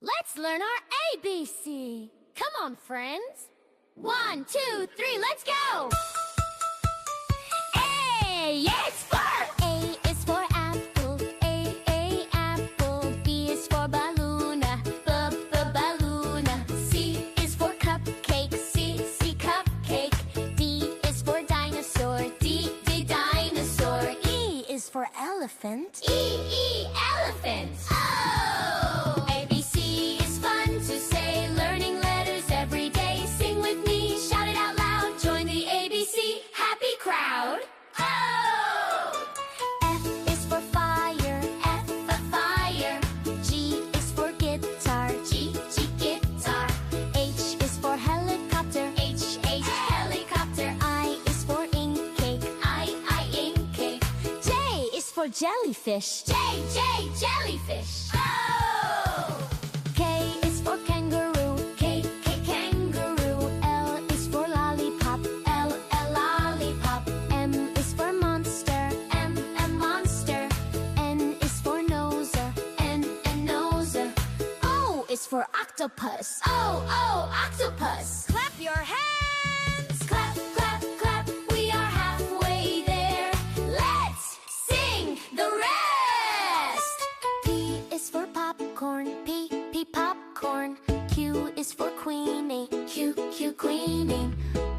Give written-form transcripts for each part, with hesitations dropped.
Let's learn our ABC. Come on, friends. 1, 2, 3, let's go! A, it's for... A is for apple, A, apple. B is for balloon, balloon. C is for cupcake, C, cupcake. D is for dinosaur, D, dinosaur. E is for elephant, E, elephant. Oh! ABC is fun to say, learning letters every day. Sing with me, shout it out loud, join the ABC happy crowd. Oh! F is for fire, F for fire. G is for guitar, G, guitar. H is for helicopter, H, helicopter. I is for ink cake, I, ink cake. J is for jellyfish, J, jellyfish. Oh! K is for kangaroo, K, kangaroo. L is for lollipop, L, lollipop. M is for monster, M, monster. N is for noser, N, noser. O is for octopus, O, octopus. Clap your hands! Clap, clap, clap, we are halfway there. Let's sing the rest! P is for popcorn, P, popcorn. Q is for queenie, Q, queenie.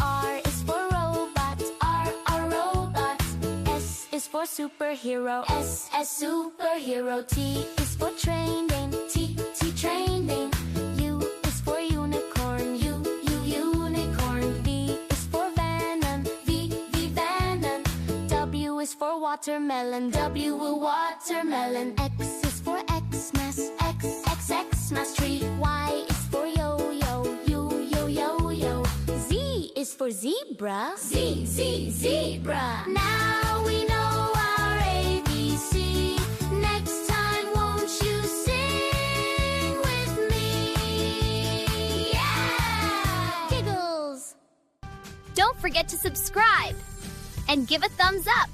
R is for robot, R, robot. S is for superhero, S, superhero. T is for training, T, training. U is for unicorn, U, unicorn. V is for venom, V, venom. W is for watermelon, W, watermelon. X is for Xmas, Xmas tree. Y is for yo-yo, yo-yo. Z is for zebra, Z, zebra. Now we know our ABC. Next time, won't you sing with me? Yeah! Giggles! Don't forget to subscribe and give a thumbs up.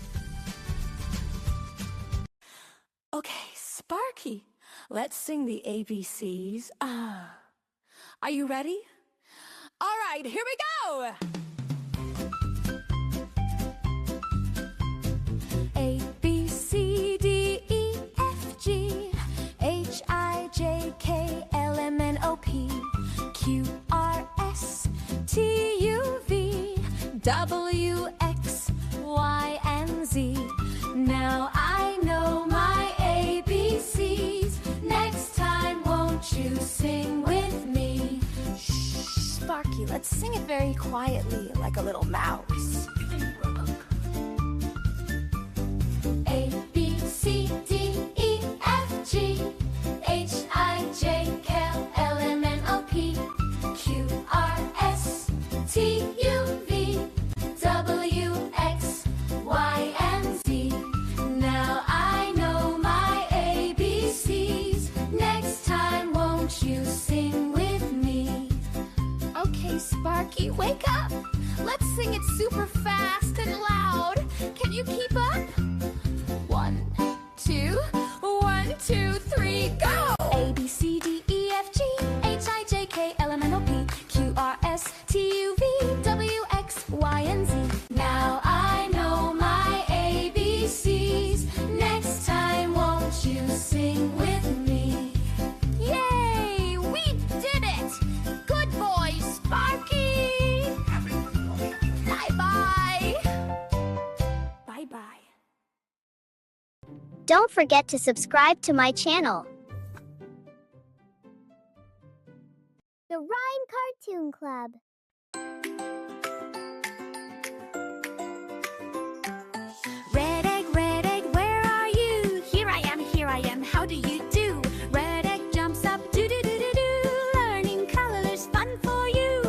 Okay, Sparky, let's sing the ABCs. Are you ready? All right, here we go! A, B, C, D, E, F, G, H, I, J, K, L, M, N, O, P, Q, R, S, T, U, V, W, X, Y, and Z. Now I know my ABCs. Next time, won't you sing with me? Shh, Sparky, let's sing it very quietly, like a little mouse. A, B, C, D, E, F, G, H, I, J, K, L, M, N, O, P, Q, R, S, T, U, V, W, X, Y, and Z. Now I know my ABCs. Next time, won't you sing with me? Okay, Sparky, wake up. Let's sing it super fast and loud. Can you keep up? 1, 2, 1, 2, 3, go! A, B, C, D, E, F, G, H, I, J, K, L, M, N, O, P, Q, R, S, T, U, V, W, X, Y, and Z. Now I know my ABCs. Next time, won't you sing with me? Yay! We did it! Good boy, Sparky! Bye-bye! Bye-bye. Don't forget to subscribe to my channel. The Rhyme Cartoon Club. Red egg, where are you? Here I am, how do you do? Red egg jumps up, do-do-do-do-do. Learning colors, fun for you.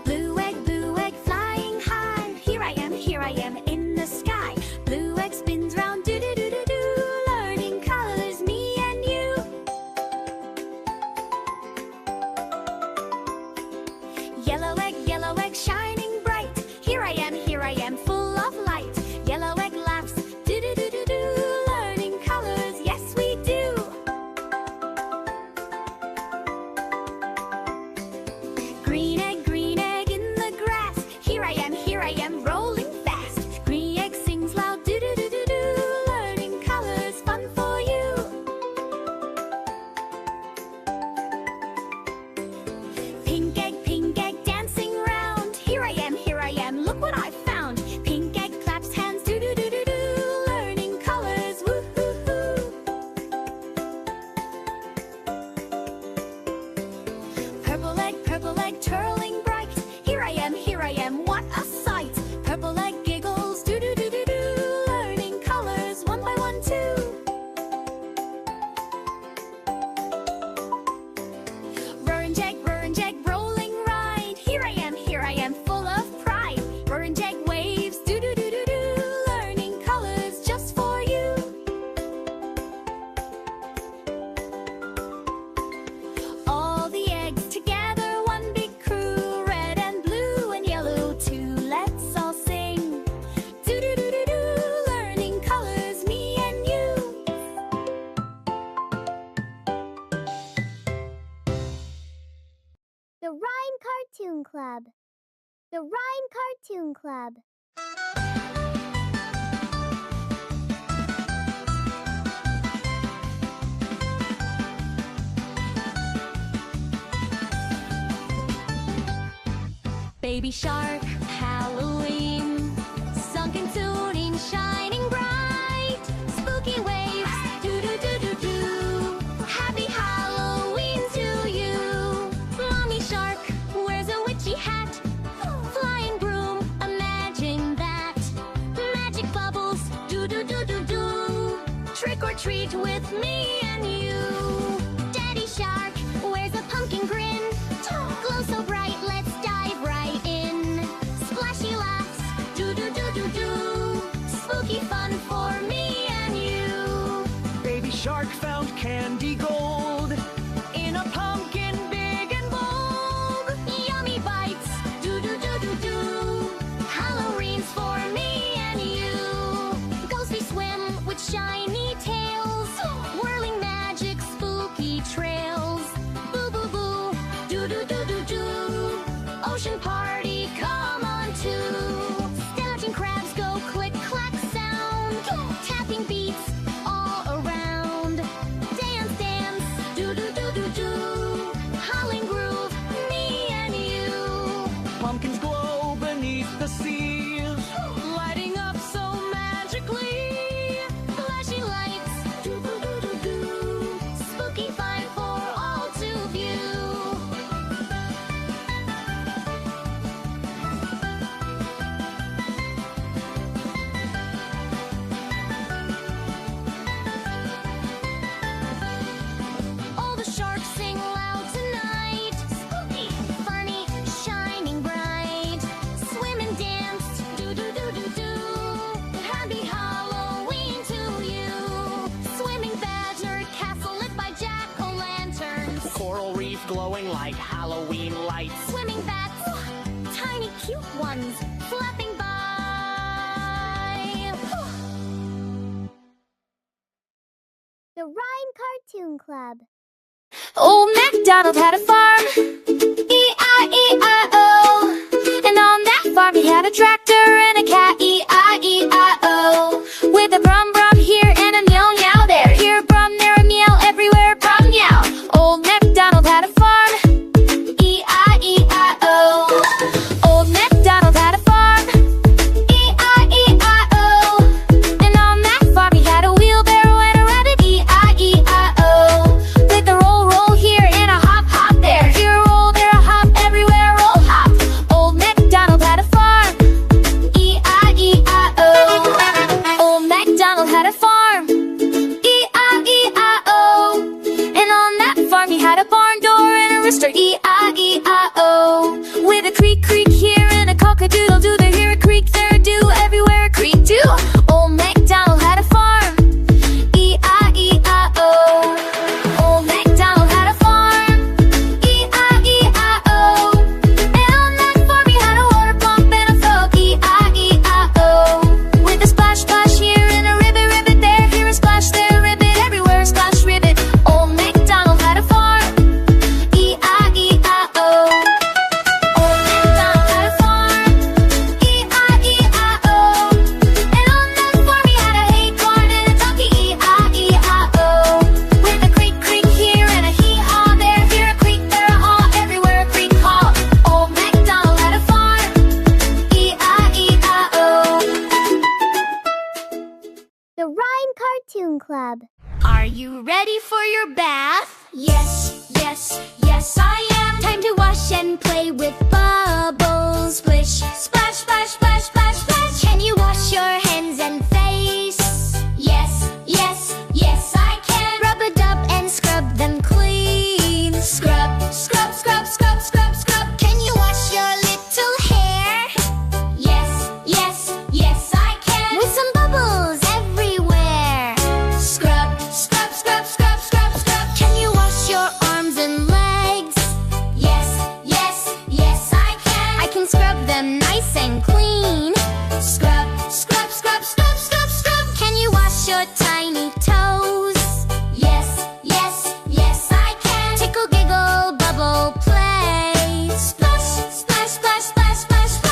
Blue egg, flying high. Here I am, in the sky. Blue egg spins round, do-do-do-do-do. Learning colors, me and you. The Rhyme Cartoon Club. Baby shark, Halloween, sunken tuning, shining bright, spooky waves, do-do-do-do-do. Happy Halloween to you. Mommy shark wears a witchy hat, flying broom, imagine that. Magic bubbles, do-do-do-do-do. Trick or treat with me and you. Daddy shark wears a pumpkin grin, glow so bright, let's dive right in. Splashy laughs, do-do-do-do-do. Spooky fun for me and you. Baby shark found candy gold in a pumpkin big and bold. Yummy bites, do-do-do-do-do. Halloween's for me and you. Ghosty swim with shiny tails, whirling magic, spooky trails. Boo-boo-boo, do-do-do-do-do. Ocean party, come on too. Skeleton crabs go click-clack sound, tapping beats all around. Dance, dance, do-do-do-do-do. Howling groove, me and you. Pumpkins glow beneath the seas, lighting up so magically. Flashy lights, do-do-do-do-do. Spooky fun for all to view. All the sharks sing loud tonight. Spooky, funny, shining bright. Swim and dance, do-do-do-do-do. Happy Halloween to you. Swimming badger, castle lit by jack-o'-lanterns. Coral reef glowing like Halloween lights. Swimming bats, tiny cute ones, flapping by. The Rhyme Cartoon Club. Old MacDonald had a farm, E-I-E-I-O. And on that farm he had a tractor and a cat, E-I-E-I-O. With a brum brum here and a meow meow there. Here a brum, there a meow, everywhere a brum meow. Old MacDonald had a farm, E-I-E-I-O. Old MacDonald had a farm, E-I-E-I-O. And on that farm he had a wheelbarrow and a rabbit, E-I-E-I-O. With a roll roll here and a hop hop there. Here a roll, there a hop, everywhere a roll hop. Old MacDonald had a farm, E-I-E-I-O. Old MacDonald had a farm, E-I-E-I-O. And on that farm he had a barn door and a rooster, E-I-E-I-O. With a creak creak here and a cock-a-doodle-doo. There here a creak, there a do, everywhere a creak do. Old MacDonald had a farm, E-I-E-I-O. Old MacDonald had a farm, E-I-E-I-O. And on that farm he had a water pump and a frog, E-I-E-I-O. With a splash splash here and a ribbit ribbit there. Here a splash, there a ribbit, everywhere a splash ribbit. Old MacDonald had a farm, E-I-E-I-O. Old MacDonald had a farm, E-I-E-I-O. And on that farm he had a hay barn and a donkey, E-I-E-I-O. With a creak creak here and a hee-haw there. Here a creak, there a haw, everywhere a creak haw. Old MacDonald had a farm, E-I-E-I-O. The Rhyme Cartoon Club. Are you ready for your bath? Yes, yes, yes I am. Time to wash and play with bubbles. Splish, splash, splash, splash, splash, splash. Can you wash your hands and face? Yes, yes, yes I can. Rub a dub and scrub them clean. Scrub, scrub, scrub, scrub, scrub, scrub. Can you wash your little hair? Yes, yes, yes I can. With some bubbles everywhere. Scrub, scrub, scrub, scrub, scrub, scrub. Can you wash your arms and legs? Yes, yes, yes I can. I can scrub them nice and clean. Scrub, scrub, scrub, scrub, scrub, scrub. Can you wash your tiny toes? Yes, yes, yes I can. Tickle, giggle, bubble, play. Splash, splash, splash, splash, splash, splash.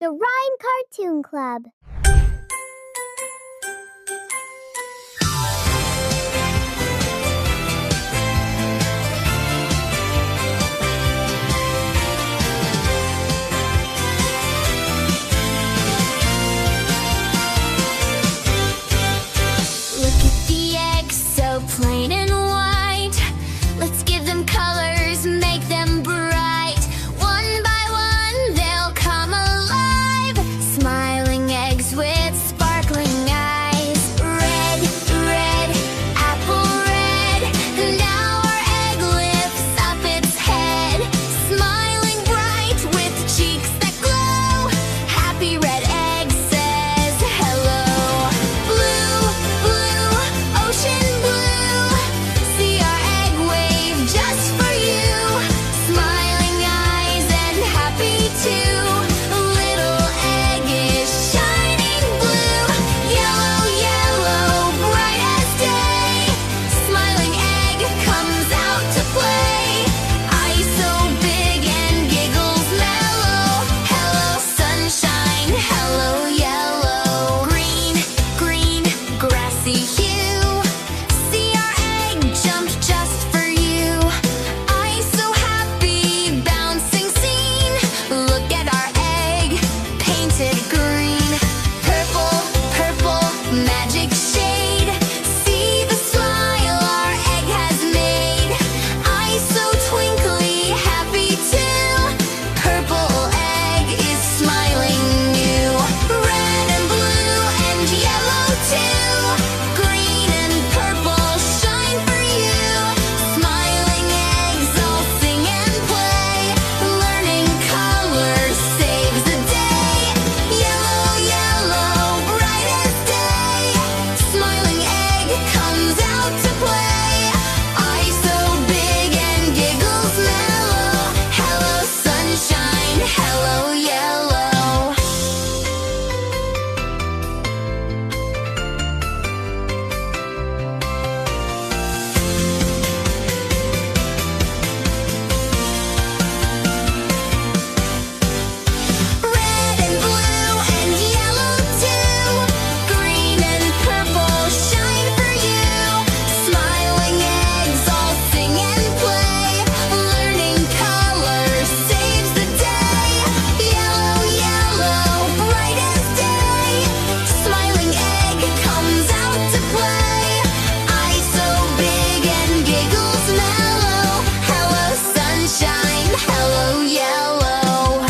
The Rhyme Cartoon Club. Look at the eggs, so plain and white. Let's give them colors, make them bright. One by one, they'll come alive. Smiling eggs with sparkling eyes. Red, red, apple red. Now our egg lifts up its head. Smiling bright with cheeks that glow. Happy red egg says hello. Blue, blue, ocean blue. See our egg wave just for you. Smiling eyes and happy too. Little egg is shining blue. Yellow, yellow, bright as day. Smiling egg comes out to play. Eyes so big and giggles mellow. Hello sunshine, hello yellow. Green, green, grassy hue. See our egg jumped just for you. Eyes so happy, bouncing scene. Look at our egg, painted green. Purple, purple, magic shade. See the smile our egg has made. Eyes so twinkly, happy too. Purple egg is smiling new. Red and blue and yellow too. Green and purple shine for you. Smiling eggs all sing and play. Learning colors saves the day. Yellow, yellow, bright as day. Smiling egg comes out to play. Eyes so big and giggles mellow. Hello sunshine, hello yellow. Red and blue and yellow too. Green and purple shine for you. Smiling eggs all sing and play. Learning colors saves the day. Yellow, yellow, bright as day. Smiling egg comes out to play. Eyes so big and giggles mellow. Hello sunshine, hello yellow.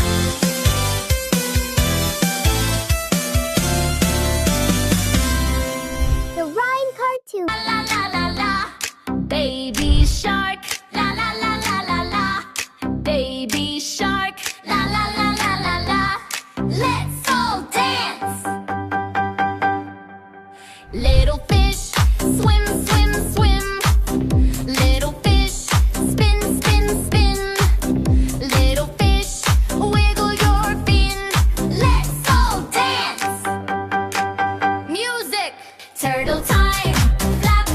The Rhyme Cartoon. La la la la, baby shark. La la la la la la, baby shark. La la la la la la, let's all dance. Little fish, swim, swim, swim. Little fish, spin, spin, spin. Little fish, wiggle your fin. Let's all dance. Music, turtle time, flap,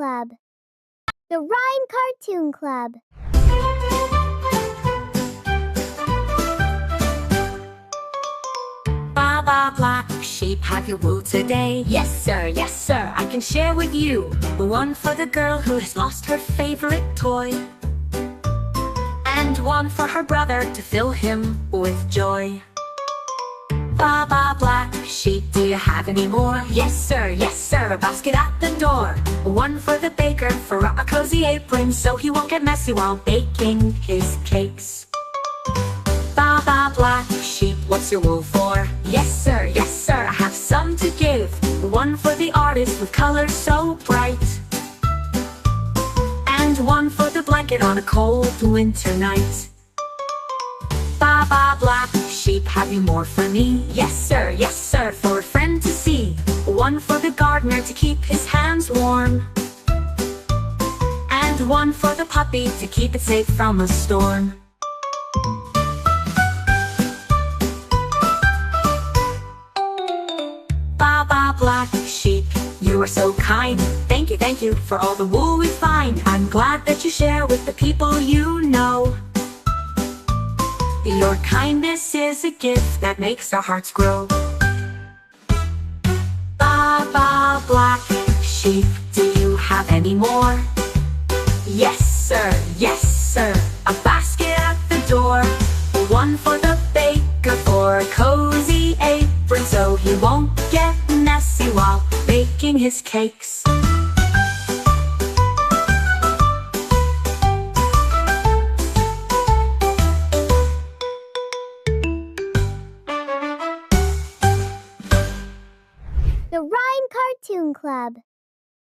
Club. The Rhyme Cartoon Club. Ba ba black sheep, have your wool today? Yes sir, I can share with you. One for the girl who has lost her favorite toy, and one for her brother to fill him with joy. Ba ba black sheep, do you have any more? Yes sir, a basket at the door. One for the baker for a cozy apron, so he won't get messy while baking his cakes. Ba ba black sheep, what's your wool for? Yes sir, I have some to give. One for the artist with colors so bright, and one for the blanket on a cold winter night. Ba ba black sheep, have you more for me? Yes sir, for a friend to see. One for the gardener to keep his hands warm, and one for the puppy to keep it safe from a storm. Ba ba black sheep, you are so kind. Thank you for all the wool we find. I'm glad that you share with the people you know. Your kindness is a gift that makes our hearts grow. Ba ba black sheep, do you have any more? Yes sir, a basket at the door. One for the baker for a cozy apron, so he won't get messy while baking his cakes. The Rhyme Cartoon Club.